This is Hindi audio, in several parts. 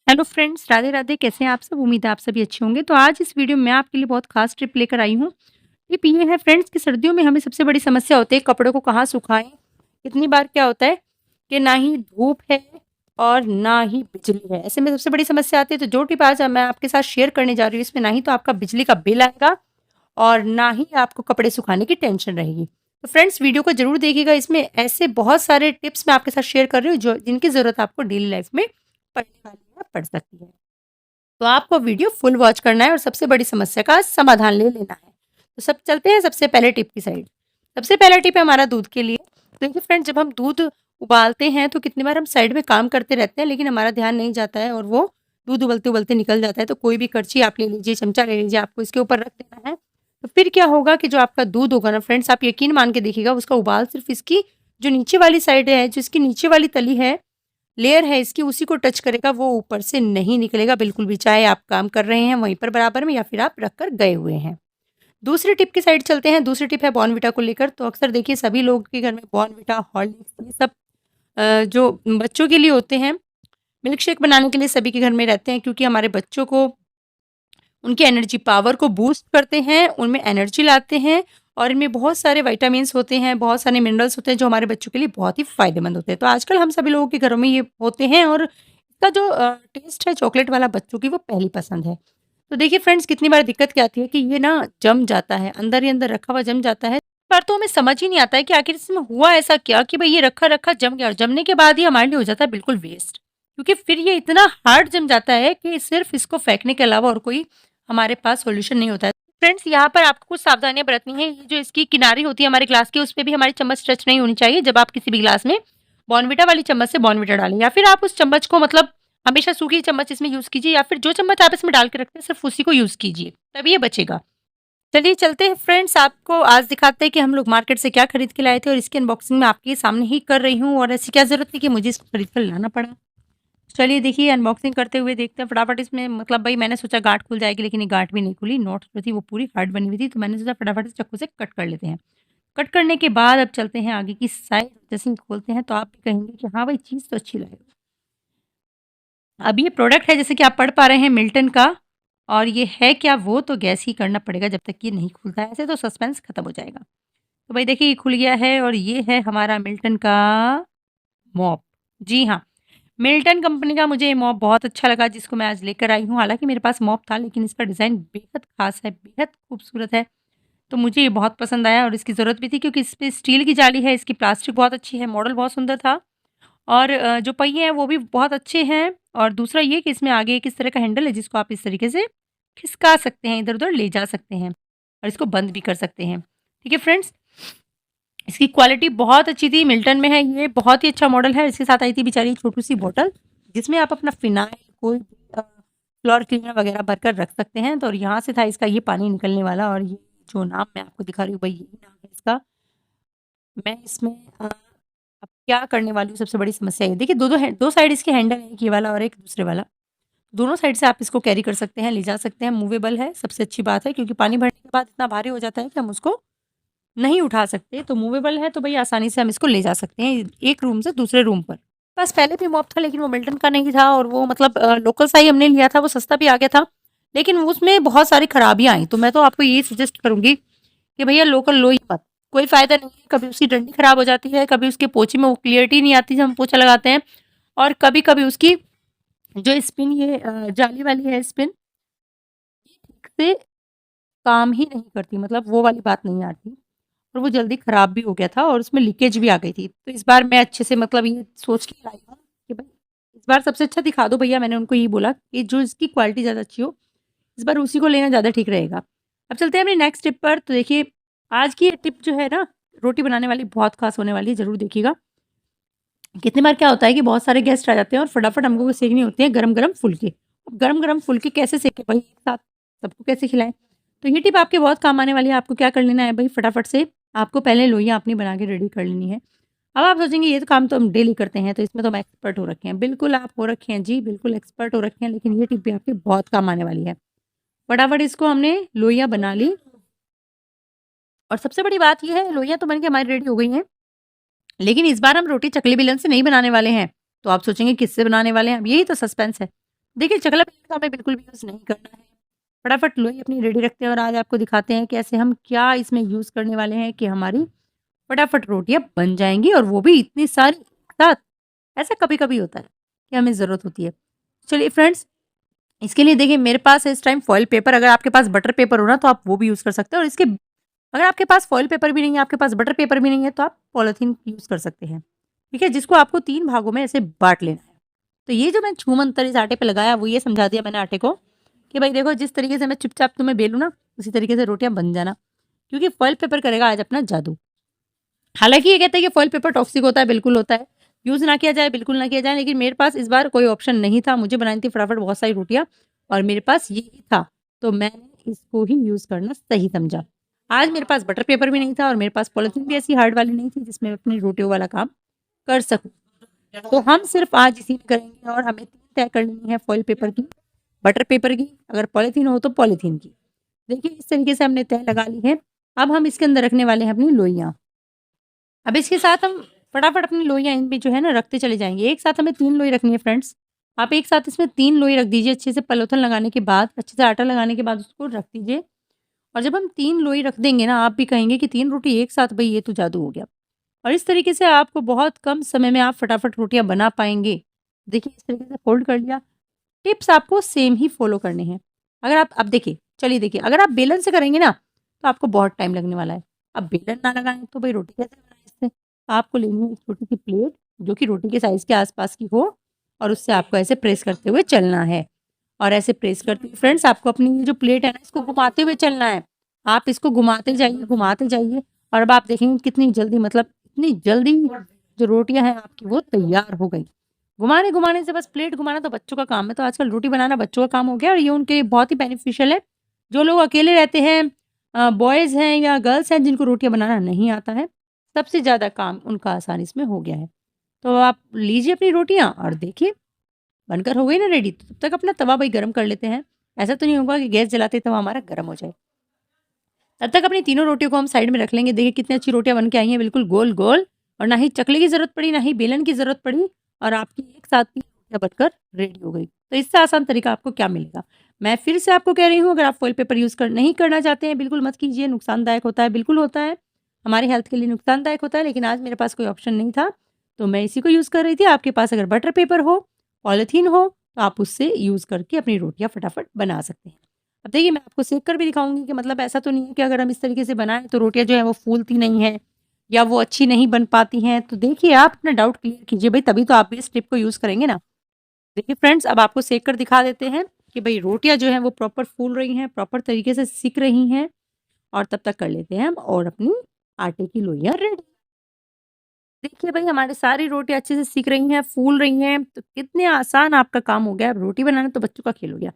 Hello friends, Radhe Radhe. कैसे हैं आप सब? उम्मीद है आप सभी अच्छे होंगे। तो आज इस वीडियो में आपके लिए बहुत खास टिप लेकर आई हूँ। टिप ये है फ्रेंड्स कि सर्दियों में हमें सबसे बड़ी समस्या होती है कपड़ों को कहाँ सुखाएं। कितनी बार क्या होता है कि ना ही धूप है और ना ही बिजली है, ऐसे में सबसे बड़ी समस्या आती है। तो जो टिप आज मैं आपके साथ शेयर करने जा रही हूँ, इसमें ना ही तो आपका बिजली का बिल आएगा और ना ही आपको कपड़े सुखाने की टेंशन रहेगी। तो फ्रेंड्स, वीडियो को जरूर देखिएगा। इसमें ऐसे बहुत सारे टिप्स मैं आपके साथ शेयर कर रही हूँ जो जिनकी जरूरत आपको डेली लाइफ में पड़ने वाली है, पड़ सकती है। तो आपको वीडियो फुल वॉच करना है और सबसे बड़ी समस्या का समाधान ले लेना है। तो सब चलते हैं सबसे पहले टिप की साइड। सबसे पहला टिप है हमारा दूध के लिए। तो देखिए फ्रेंड्स, जब हम दूध उबालते हैं तो कितनी बार हम साइड में काम करते रहते हैं, लेकिन हमारा ध्यान नहीं जाता है और वो दूध उबलते उबलते निकल जाता है। तो कोई भी करछी आप ले लीजिए, चमचा ले लीजिए, आपको इसके ऊपर रख देना है। तो फिर क्या होगा कि जो आपका दूध होगा ना फ्रेंड्स, आप यकीन मान के देखिएगा, उसका उबाल सिर्फ इसकी जो नीचे वाली साइड है, जो इसकी नीचे वाली तली है, लेयर है इसकी, उसी को टच करेगा, वो ऊपर से नहीं निकलेगा बिल्कुल भी, चाहे आप काम कर रहे हैं वहीं पर बराबर में या फिर आप रख कर गए हुए हैं। दूसरी टिप की साइड चलते हैं। दूसरी टिप है बॉर्नविटा को लेकर। तो अक्सर देखिए सभी लोग के घर में बॉर्नविटा, हॉर्लिक्स, ये सब जो बच्चों के लिए होते हैं, मिल्क शेक बनाने के लिए सभी के घर में रहते हैं, क्योंकि हमारे बच्चों को उनकी एनर्जी पावर को बूस्ट करते हैं, उनमें एनर्जी लाते हैं और इनमें बहुत सारे विटामिन्स होते हैं, बहुत सारे मिनरल्स होते हैं जो हमारे बच्चों के लिए बहुत ही फ़ायदेमंद होते हैं। तो आजकल हम सभी लोगों के घरों में ये होते हैं और इसका जो टेस्ट है चॉकलेट वाला, बच्चों की वो पहली पसंद है। तो देखिए फ्रेंड्स, कितनी बार दिक्कत क्या आती है कि ये ना जम जाता है, अंदर ही अंदर रखा हुआ जम जाता है। पर तो हमें समझ ही नहीं आता है कि आखिर इसमें हुआ ऐसा क्या कि भई ये रखा-रखा जम गया और जमने के बाद ही हमारे लिए हो जाता है बिल्कुल वेस्ट। क्योंकि फिर ये इतना हार्ड जम जाता है कि सिर्फ़ इसको फेंकने के अलावा और कोई हमारे पास सॉल्यूशन नहीं होता है। फ्रेंड्स, यहाँ पर आपको कुछ सावधानियाँ बरतनी है। ये जो इसकी किनारी होती है हमारे ग्लास की, उस पे भी हमारी चम्मच टच नहीं होनी चाहिए। जब आप किसी भी ग्लास में बॉर्नविटा वाली चम्मच से बॉर्नविटा डालें, या फिर आप उस चम्मच को मतलब हमेशा सूखी चम्मच इसमें यूज़ कीजिए, या फिर जो चम्मच आप इसमें डाल के रखते हैं सिर्फ़ उसी को यूज़ कीजिए, तभी ये बचेगा। चलिए चलते हैं फ्रेंड्स, आपको आज दिखाते हैं कि हम लोग मार्केट से क्या खरीद के लाए थे और इसकी अनबॉक्सिंग मैं आपके सामने ही कर रही हूँ, और ऐसी क्या ज़रूरत थी कि मुझे इसको खरीद कर लाना पड़ा। चलिए देखिए, अनबॉक्सिंग करते हुए देखते हैं फटाफट इसमें, मतलब भाई मैंने सोचा गाँठ खुल जाएगी, लेकिन ये गाँठ भी नहीं खुली। नॉट जो थी वो पूरी हार्ड बनी हुई थी, तो मैंने सोचा फटाफट से चाकू से कट कर लेते हैं। कट करने के बाद अब चलते हैं आगे की साइड। जैसे ही खोलते हैं तो आप भी कहेंगे कि हाँ भाई, चीज़ तो अच्छी लग रही है। अब ये प्रोडक्ट है, जैसे कि आप पढ़ पा रहे हैं, मिल्टन का। और ये है क्या, वो तो गैस ही करना पड़ेगा जब तक ये नहीं खुलता है, ऐसे तो सस्पेंस खत्म हो जाएगा। तो भाई देखिए, ये खुल गया है और ये है हमारा मिल्टन का मॉप। जी हाँ, मिल्टन कंपनी का मुझे ये मॉप बहुत अच्छा लगा, जिसको मैं आज लेकर आई हूँ। हालाँकि मेरे पास मॉप था, लेकिन इसका डिज़ाइन बेहद ख़ास है, बेहद खूबसूरत है। तो मुझे ये बहुत पसंद आया और इसकी ज़रूरत भी थी, क्योंकि इसपे स्टील की जाली है, इसकी प्लास्टिक बहुत अच्छी है, मॉडल बहुत सुंदर था और जो पहिए हैं वो भी बहुत अच्छे हैं। और दूसरा ये कि इसमें आगे एक इस तरह का हैंडल है, जिसको आप इस तरीके से खिसका सकते हैं, इधर-उधर ले जा सकते हैं और इसको बंद भी कर सकते हैं। ठीक है फ्रेंड्स? इसकी क्वालिटी बहुत अच्छी थी, मिल्टन में है ये, बहुत ही अच्छा मॉडल है। इसके साथ आई थी बेचारी छोटी-सी बॉटल, जिसमें आप अपना फ़िनाइल, कोई भी फ्लोर क्लीनर वगैरह भरकर रख सकते हैं। तो और यहाँ से था इसका ये पानी निकलने वाला, और ये जो नाम मैं आपको दिखा रही हूँ भई, यही नाम है इसका। मैं इसमें अब क्या करने वाली हूँ, सबसे बड़ी समस्या ये देखिए, दो साइड इसके हैंडल है, एक ये वाला और एक दूसरे वाला। दोनों साइड से आप इसको कैरी कर सकते हैं, ले जा सकते हैं, मूवेबल है, सबसे अच्छी बात है, क्योंकि पानी भरने के बाद इतना भारी हो जाता है कि हम उसको नहीं उठा सकते। तो मूवेबल है तो भई आसानी से हम इसको ले जा सकते हैं एक रूम से दूसरे रूम पर। बस पहले भी मॉप था, लेकिन वो मिल्टन का नहीं था और वो मतलब लोकल सा ही हमने लिया था, वो सस्ता भी आ गया था। लेकिन उसमें बहुत सारी खराबियाँ आई, तो मैं तो आपको यही सजेस्ट करूँगी कि भैया लोकल लो ही मत। कोई फ़ायदा नहीं है, कभी उसकी डंडी खराब हो जाती है, कभी उसके पोंछे में वो क्लियरिटी नहीं आती जब हम पोंछा लगाते हैं, और कभी-कभी उसकी जो स्पिन, ये जाली वाली है स्पिन, ये ठीक से काम ही नहीं करती, मतलब वो वाली बात नहीं आती। और वो जल्दी खराब भी हो गया था और उसमें लीकेज भी आ गई थी। तो इस बार मैं अच्छे से, मतलब ये सोच के लाई हूँ कि भाई इस बार सबसे अच्छा दिखा दो भैया। मैंने उनको यही बोला कि जो इसकी क्वालिटी ज़्यादा अच्छी हो, इस बार उसी को लेना ज़्यादा ठीक रहेगा। अब चलते हैं अपनी नेक्स्ट टिप पर। तो देखिए, आज की ये टिप जो है ना, रोटी बनाने वाली, बहुत ख़ास होने वाली है, ज़रूर देखिएगा। कितनी बार क्या होता है कि बहुत सारे गेस्ट आ जाते हैं और फटाफट हमको वो सेकनी होती है गरम-गरम फुलके। अब गरम-गरम फुलके कैसे सेकें भई एक साथ, सबको कैसे खिलाएँ? तो ये टिप आपके बहुत काम आने वाली है। आपको क्या कर लेना है भई, फटाफट से आपको पहले लोइयाँ अपनी बना के रेडी कर लेनी है। अब आप सोचेंगे ये तो काम तो हम डेली करते हैं, तो इसमें तो हम एक्सपर्ट हो रखे हैं। बिल्कुल आप हो रखे हैं जी, बिल्कुल एक्सपर्ट हो रखे हैं, लेकिन ये टिप भी आपके बहुत काम आने वाली है। फटाफट इसको हमने लोइयाँ बना ली, और सबसे बड़ी बात ये है, लोइयाँ तो बन के हमारी रेडी हो गई हैं, लेकिन इस बार हम रोटी चकली बेलन से नहीं बनाने वाले हैं। तो आप सोचेंगे किससे बनाने वाले हैं? अब यही तो सस्पेंस है। देखिए चकला बेलन का हमें बिल्कुल भी यूज़ नहीं करना है। फटाफट लोई अपनी रेडी रखते हैं और आज आपको दिखाते हैं कि ऐसे हम क्या इसमें यूज़ करने वाले हैं कि हमारी फटाफट रोटियाँ बन जाएँगी और वो भी इतनी सारी एक साथ। ऐसा कभी-कभी होता है कि हमें ज़रूरत होती है। चलिए फ्रेंड्स, इसके लिए देखिए मेरे पास है इस टाइम फॉइल पेपर, अगर आपके पास बटर पेपर हो ना तो आप वो भी यूज़ कर सकते हैं और इसके अगर आपके पास फॉइल पेपर भी नहीं है, आपके पास बटर पेपर भी नहीं है तो आप पॉलिथीन यूज़ कर सकते हैं। ठीक है? जिसको आपको 3 भागों में ऐसे बाँट लेना है। तो ये जो मैं छूमंतर इस आटे पे लगाया वो ये समझा दिया मैंने आटे को कि भाई देखो जिस तरीके से मैं चुपचाप तुम्हें बेलूँ ना, उसी तरीके से रोटियाँ बन जाना। क्योंकि फॉइल पेपर करेगा आज अपना जादू। हालाँकि ये कहते हैं कि फॉइल पेपर टॉक्सिक होता है, बिल्कुल होता है। यूज़ ना किया जाए, बिल्कुल ना किया जाए, लेकिन मेरे पास इस बार कोई ऑप्शन नहीं था। मुझे बनानी थी फटाफट बहुत सारी रोटियाँ और मेरे पास ये ही था, तो मैंने इसको ही यूज़ करना सही समझा। आज मेरे पास बटर पेपर भी नहीं था और मेरे पास पॉलिथीन भी ऐसी हार्ड वाली नहीं थी जिसमें मैं अपनी रोटियों वाला काम कर सकूँ। तो हम सिर्फ़ आज इसी में करेंगे और हमें 3 तय कर लेनी है फॉइल पेपर की, बटर पेपर की, अगर पॉलिथीन हो तो पॉलिथीन की। देखिए इस तरीके से हमने तय लगा ली है। अब हम इसके अंदर रखने वाले हैं अपनी लोइयाँ। अब इसके साथ हम फटाफट अपनी लोइयाँ इनमें जो है ना रखते चले जाएँगे। एक साथ हमें 3 लोई रखनी है फ्रेंड्स। आप एक साथ इसमें 3 लोई रख दीजिए अच्छे से पॉलीथिन लगाने के बाद, अच्छे से आटा लगाने के बाद उसको रख दीजिए। और जब हम 3 लोई रख देंगे ना, आप भी कहेंगे कि 3 रोटी एक साथ, भई ये तो जादू हो गया। और इस तरीके से आपको बहुत कम समय में आप फटाफट रोटियाँ बना पाएँगे। देखिए इस तरीके से फ़ोल्ड कर लिया। टिप्स आपको सेम ही फ़ॉलो करने हैं। अगर आप अब देखिए, चलिए देखिए, अगर आप बेलन से करेंगे ना, तो आपको बहुत टाइम लगने वाला है। अब बेलन ना लगाएँ तो भई रोटी कैसे बनाएँ इससे? आपको लेनी है एक छोटी-सी प्लेट, जो कि रोटी के साइज़ के आस-पास की हो और उससे आपको ऐसे प्रेस करते हुए चलना है। और ऐसे प्रेस करते हुए फ्रेंड्स आपको अपनी ये जो प्लेट है ना, इसको घुमाते हुए चलना है। आप इसको घुमाते जाइए और अब आप देखेंगे कितनी जल्दी, मतलब इतनी जल्दी जो रोटियाँ हैं आपकी वो तैयार हो गई। घुमाने-घुमाने से, बस प्लेट घुमाना तो बच्चों का काम है, तो आजकल रोटी बनाना बच्चों का काम हो गया और ये उनके लिए बहुत ही बेनिफिशियल है। जो लोग अकेले रहते हैं, बॉयज़ हैं या गर्ल्स हैं जिनको रोटियाँ बनाना नहीं आता है, सबसे ज़्यादा काम उनका आसान इसमें हो गया है। तो आप लीजिए अपनी रोटियाँ और देखिए बनकर हो गई ना रेडी, तो तब तक अपना तवा भई गरम कर लेते हैं। ऐसा तो नहीं होगा कि गैस जलाते ही तवा हमारा गरम हो जाए। तब तक अपनी तीनों रोटियों को हम साइड में रख लेंगे। देखिए कितनी अच्छी रोटियाँ बन के आई हैं, बिल्कुल गोल-गोल, और ना ही चकले की ज़रूरत पड़ी, ना ही बेलन की ज़रूरत पड़ी और आपकी एक साथ 3 रोटियाँ बनकर रेडी हो गई। तो इससे आसान तरीका आपको क्या मिलेगा? मैं फिर से आपको कह रही हूँ, अगर आप फ़ॉइल पेपर यूज़ कर नहीं करना चाहते हैं, बिल्कुल मत कीजिए, नुकसानदायक होता है, बिल्कुल होता है। हमारे हेल्थ के लिए नुकसानदायक होता है, लेकिन आज मेरे पास कोई ऑप्शन नहीं था, तो मैं इसी को यूज़ कर रही थी। आपके पास अगर बटर पेपर हो, पॉलिथीन हो, तो आप उससे यूज़ करके अपनी रोटियाँ फटाफट बना सकते हैं। अब देखिए मैं आपको सेक कर भी दिखाऊँगी कि मतलब ऐसा तो नहीं है कि अगर हम इस तरीके से बनाएँ तो रोटियाँ जो हैं वो फूलती नहीं हैं या वो अच्छी नहीं बन पाती हैं। तो देखिए आप अपना डाउट क्लियर कीजिए भई, तभी तो आप भी इस टिप को यूज़ करेंगे ना। देखिए फ्रेंड्स, अब आपको सेक कर दिखा देते हैं कि भई रोटियाँ जो हैं वो प्रॉपर फूल रही हैं, प्रॉपर तरीके से सिक रही हैं, और तब तक कर लेते हैं हम और अपनी आटे की लोइयाँ रेडी। देखिए भई हमारी सारी रोटियाँ अच्छे से सिक रही हैं, फूल रही हैं, तो कितने आसान आपका काम हो गया। अब रोटी बनाना तो बच्चों का खेल हो गया।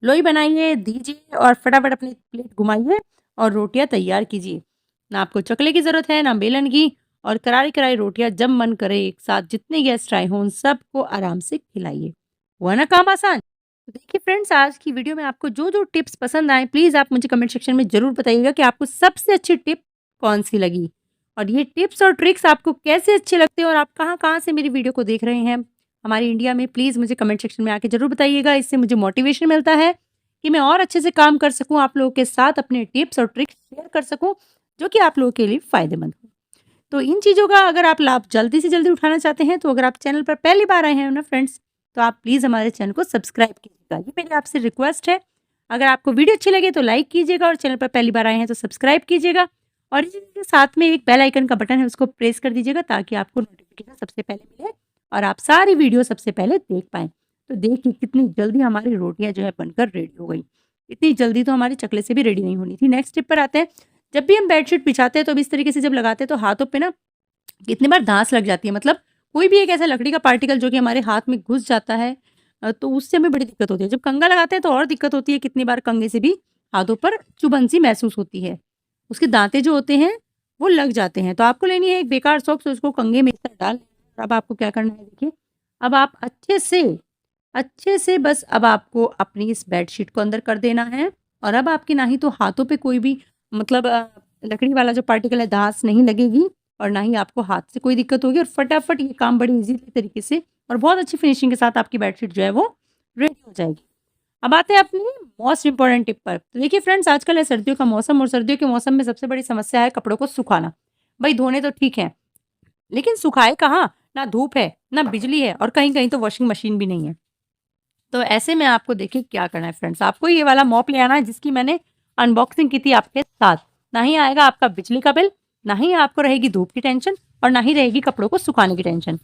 लोई बनाइए, दीजिए और फटाफट अपनी प्लेट घुमाइए और रोटियाँ तैयार कीजिए। ना आपको चकले की ज़रूरत है, ना बेलन की, और करारी-करारी रोटियाँ जब मन करे एक साथ जितने गेस्ट आए हों, उन सबको आराम से खिलाइए। हुआ ना काम आसान? तो देखिए फ्रेंड्स, आज की वीडियो में आपको जो-जो टिप्स पसंद आए, प्लीज़ आप मुझे कमेंट सेक्शन में ज़रूर बताइएगा कि आपको सबसे अच्छी टिप कौन-सी लगी? और ये टिप्स और ट्रिक्स आपको कैसे अच्छे लगते हैं और आप कहाँ-कहाँ से मेरी वीडियो को देख रहे हैं हमारे इंडिया में, प्लीज़ मुझे कमेंट सेक्शन में आके ज़रूर बताइएगा। इससे मुझे मोटिवेशन मिलता है कि मैं और अच्छे से काम कर सकूँ, आप लोगों के साथ अपने टिप्स और ट्रिक्स शेयर कर सकूँ, जो कि आप लोगों के लिए फ़ायदेमंद हो। तो इन चीज़ों का अगर आप लाभ जल्दी से जल्दी उठाना चाहते हैं, तो अगर आप चैनल पर पहली बार आए हैं ना फ्रेंड्स, तो आप प्लीज़ हमारे चैनल को सब्सक्राइब कीजिएगा। ये मेरी आपसे रिक्वेस्ट है। अगर आपको वीडियो अच्छी लगे तो लाइक कीजिएगा और चैनल पर पहली बार आए हैं तो सब्सक्राइब कीजिएगा। और इसी के साथ में एक बेल आइकन का बटन है, उसको प्रेस कर दीजिएगा ताकि आपको नोटिफ़िकेशन सबसे पहले मिले और आप सारी वीडियो सबसे पहले देख पाएँ। तो देखिए कितनी जल्दी हमारी रोटियाँ जो है बनकर रेडी हो गई। इतनी जल्दी तो हमारे चकले से भी रेडी नहीं होनी थी। नेक्स्ट टिप पर आते हैं। जब भी हम बेडशीट बिछाते हैं तो अब इस तरीके से जब लगाते हैं तो हाथों पे ना कितनी बार धांस लग जाती है, मतलब कोई भी एक ऐसा लकड़ी का पार्टिकल जो कि हमारे हाथ में घुस जाता है, तो उससे हमें बड़ी दिक्कत होती है। जब कंघा लगाते हैं तो और दिक्कत होती है, कितनी बार कंघे से भी हाथों पर चुभन सी महसूस होती है। उसके दांते जो होते हैं वो लग जाते हैं। तो आपको लेनी है एक बेकार सॉक्स, उसको कंघे में इस तरह डाल लेना है। अब आपको क्या करना है देखिए, अब आप अच्छे से बस अब आपको अपनी इस बेडशीट को अंदर कर देना है और अब आपके ना ही तो हाथों पे कोई भी, मतलब लकड़ी वाला जो पार्टिकल है धांस नहीं लगेगी और ना ही आपको हाथ से कोई दिक्कत होगी और फटाफट ये काम बड़ी ईज़ी तरीके से और बहुत अच्छी फिनिशिंग के साथ आपकी बेडशीट जो है वो रेडी हो जाएगी। अब आते हैं अपनी मोस्ट इंपॉर्टेंट टिप पर। तो देखिए फ्रेंड्स, आजकल है सर्दियों का मौसम और सर्दियों के मौसम में सबसे बड़ी समस्या है कपड़ों को सुखाना। भाई धोने तो ठीक है, लेकिन सुखाए कहाँ? ना धूप है, ना बिजली है और कहीं-कहीं तो वॉशिंग मशीन भी नहीं है। तो ऐसे में आपको देखिए क्या करना है फ्रेंड्स, आपको ये वाला मॉप ले आना है जिसकी मैंने अनबॉक्सिंग की थी आपके साथ। ना ही आएगा आपका बिजली का बिल, ना ही आपको रहेगी धूप की टेंशन और ना ही रहेगी कपड़ों को सुखाने की टेंशन।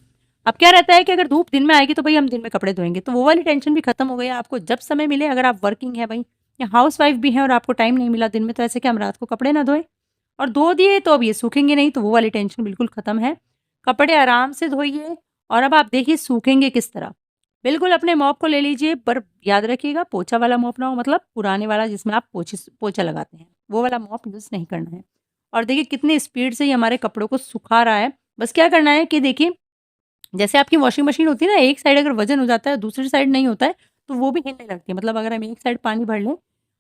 अब क्या रहता है कि अगर धूप दिन में आएगी तो भई हम दिन में कपड़े धोएँगे, तो वो वाली टेंशन भी खत्म हो गई है। आपको जब समय मिले, अगर आप वर्किंग हैं भई या हाउसवाइफ भी हैं और आपको टाइम नहीं मिला दिन में, तो ऐसे कि हम रात को कपड़े ना धोएँ और धो दिए तो अब ये सूखेंगे नहीं, तो वो वाली टेंशन बिल्कुल खत्म है। कपड़े आराम से धोइए और अब आप देखिए सूखेंगे किस तरह। बिल्कुल अपने मॉप को ले लीजिए, पर याद रखिएगा पोंछा वाला मॉप ना हो, मतलब पुराने वाला जिसमें आप पोंछा लगाते हैं, वो वाला मॉप यूज़ नहीं करना है। और देखिए कितनी स्पीड से ये हमारे कपड़ों को सुखा रहा है। बस क्या करना है कि देखिए, जैसे आपकी वॉशिंग मशीन होती है ना, एक साइड अगर वज़न हो जाता है, दूसरी साइड नहीं होता है, तो वो भी हिलने लगती है। मतलब अगर हम एक साइड पानी भर लें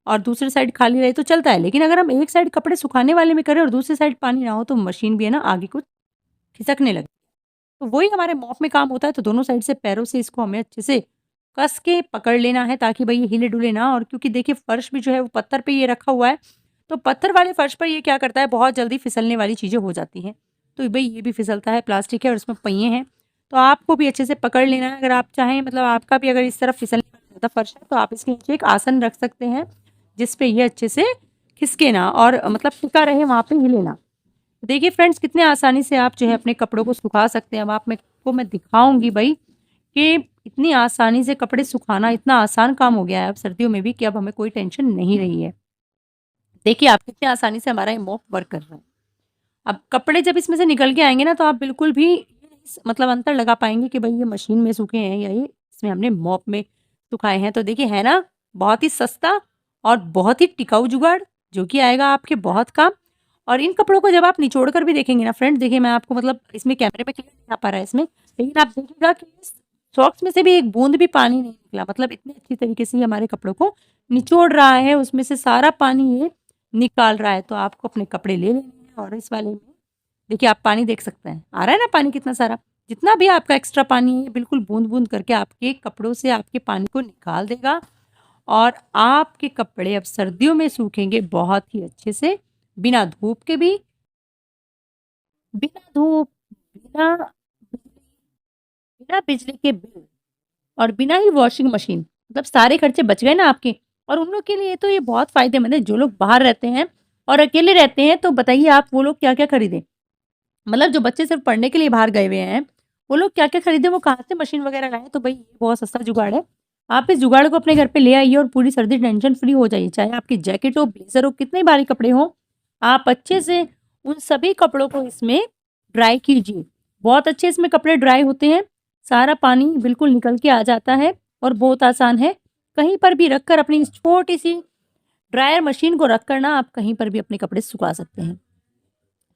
और दूसरी साइड खाली रहे तो चलता है, लेकिन अगर हम एक साइड कपड़े सुखाने वाले में करें और दूसरी साइड पानी ना हो, तो मशीन भी है ना आगे को खिसकने लगती है। तो वही हमारे मॉप में काम होता है, तो दोनों साइड से पैरों से इसको हमें अच्छे से कस के पकड़ लेना है ताकि भई ये हिले-डुले ना, और क्योंकि देखिए फर्श भी जो है वो पत्थर पे ये रखा हुआ है, तो पत्थर वाले फर्श पर ये क्या करता है, बहुत जल्दी फिसलने वाली चीज़ें हो जाती हैं। तो भई ये भी फिसलता है, प्लास्टिक है और उसमें पहिए हैं, तो आपको भी अच्छे से पकड़ लेना है। अगर आप चाहें, मतलब आपका भी अगर इस तरफ फिसलने वाला ज़्यादा फर्श है, तो आप इसके नीचे एक आसन रख सकते हैं, जिस पे ये अच्छे से खिसके ना और मतलब टिका रहे, वहाँ पे हिले ना। देखिए फ्रेंड्स, कितने आसानी से आप जो है अपने कपड़ों को सुखा सकते हैं। अब आप मेरे को मैं दिखाऊँगी भई कि इतनी आसानी से कपड़े सुखाना इतना आसान काम हो गया है अब सर्दियों में भी, कि अब हमें कोई टेंशन नहीं रही है। देखिए आप कितनी आसानी से हमारा ये मॉप वर्क कर रहा है। अब कपड़े जब इसमें से निकल के आएँगे ना, तो आप बिल्कुल भी मतलब अंतर लगा पाएँगे कि भई ये मशीन में सूखे हैं या ये इसमें हमने मॉप में सुखाए हैं। तो देखिए है ना, बहुत ही सस्ता और बहुत ही टिकाऊ जुगाड़, जो कि आएगा आपके बहुत काम। और इन कपड़ों को जब आप निचोड़ कर भी देखेंगे ना फ्रेंड्स, देखिए मैं आपको, मतलब इसमें कैमरे में क्लियर नहीं आ पा रहा है इसमें, लेकिन आप देखिएगा कि इस सॉक्स में से भी एक बूंद भी पानी नहीं निकला। मतलब इतने अच्छी तरीके से ये हमारे कपड़ों को निचोड़ रहा है, उसमें से सारा पानी ये निकाल रहा है। तो आपको अपने कपड़े ले लेने हैं और इस वाले में देखिए आप पानी देख सकते हैं, आ रहा है ना पानी कितना सारा। जितना भी आपका एक्स्ट्रा पानी है, बिल्कुल बूंद-बूंद करके आपके कपड़ों से आपके पानी को निकाल देगा और आपके कपड़े अब सर्दियों में सूखेंगे बहुत ही अच्छे से, बिना धूप के भी, बिना धूप, बिना बिजली, बिना बिजली के बिल और बिना ही वॉशिंग मशीन। मतलब सारे खर्चे बच गए ना आपके। और उन लोग के लिए तो ये बहुत फ़ायदेमंद है, जो लोग बाहर रहते हैं और अकेले रहते हैं, तो बताइए आप वो लोग क्या-क्या खरीदें? मतलब जो बच्चे सिर्फ़ पढ़ने के लिए बाहर गए हुए हैं, वो लोग क्या-क्या खरीदें, वो कहाँ से मशीन वग़ैरह लाएँ? तो भई ये बहुत सस्ता जुगाड़ है। आप इस जुगाड़ को अपने घर पे ले आइए और पूरी सर्दी टेंशन फ्री हो जाइए। चाहे आपकी जैकेट हो, ब्लेज़र हो, कितने भारी कपड़े हों, आप अच्छे से उन सभी कपड़ों को इसमें ड्राई कीजिए। बहुत अच्छे इसमें कपड़े ड्राई होते हैं, सारा पानी बिल्कुल निकल के आ जाता है और बहुत आसान है। कहीं पर भी रखकर, अपनी इस छोटी-सी ड्रायर मशीन को रख कर ना, आप कहीं पर भी अपने कपड़े सुखा सकते हैं।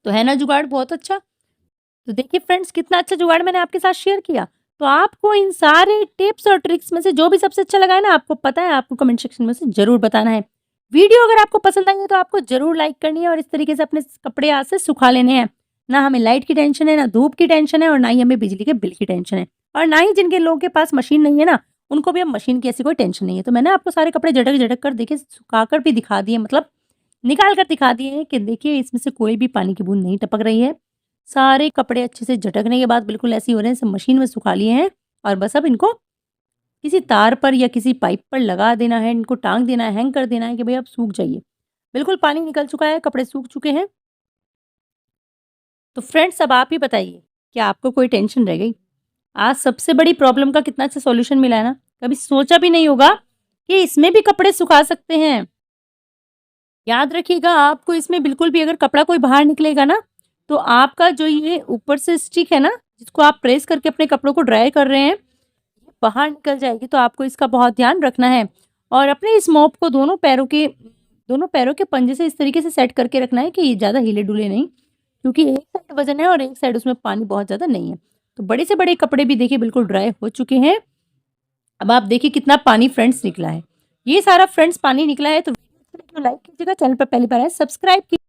तो है ना जुगाड़ बहुत अच्छा? तो देखिए फ्रेंड्स, कितना अच्छा जुगाड़ मैंने आपके साथ शेयर किया। तो आपको इन सारे टिप्स और ट्रिक्स में से जो भी सबसे अच्छा लगा है ना, आपको पता है, आपको कमेंट सेक्शन में से ज़रूर बताना है। वीडियो अगर आपको पसंद आई है तो आपको ज़रूर लाइक करनी है और इस तरीके से अपने कपड़े आज से सुखा लेने हैं। ना हमें लाइट की टेंशन है, ना धूप की टेंशन है और ना ही हमें बिजली के बिल की टेंशन है। और ना ही जिनके लोगों के पास मशीन नहीं है ना, उनको भी अब मशीन की ऐसी कोई टेंशन नहीं है। तो मैंने आपको सारे कपड़े झटक-झटक कर देखिए सुखा कर भी दिखा दिए, मतलब निकाल कर दिखा दिए हैं कि देखिए इसमें से कोई भी पानी की बूँद नहीं टपक रही है। सारे कपड़े अच्छे से झटकने के बाद बिल्कुल ऐसे ही हो रहे हैं जैसे मशीन में सुखा लिए हैं, और बस अब इनको किसी तार पर या किसी पाइप पर लगा देना है, इनको टाँग देना है, हैंग कर देना है कि भई अब सूख जाइए। बिल्कुल पानी निकल चुका है, कपड़े सूख चुके हैं। तो फ्रेंड्स, अब आप ही बताइए, क्या आपको कोई टेंशन रह गई? आज सबसे बड़ी प्रॉब्लम का कितना अच्छा सॉल्यूशन मिला है ना? कभी सोचा भी नहीं होगा कि इसमें भी कपड़े सुखा सकते हैं। याद रखिएगा, आपको इसमें बिल्कुल भी अगर कपड़ा कोई बाहर निकलेगा ना, तो आपका जो ये ऊपर से स्टिक है ना, जिसको आप प्रेस करके अपने कपड़ों को ड्राई कर रहे हैं, बाहर निकल जाएगी। तो आपको इसका बहुत ध्यान रखना है और अपने इस मॉप को दोनों पैरों के पंजे से इस तरीके से सेट करके रखना है कि ये ज़्यादा हिले-डुले नहीं, क्योंकि एक साइड वज़न है और एक साइड उसमें पानी बहुत ज़्यादा नहीं है। तो बड़े से बड़े कपड़े भी देखिए बिल्कुल ड्राई हो चुके हैं। अब आप देखिए कितना पानी फ्रेंड्स निकला है। ये सारा फ्रेंड्स पानी निकला है, तो वीडियो को लाइक कीजिएगा, चैनल पर पहली बार आए सब्सक्राइब कीजिए।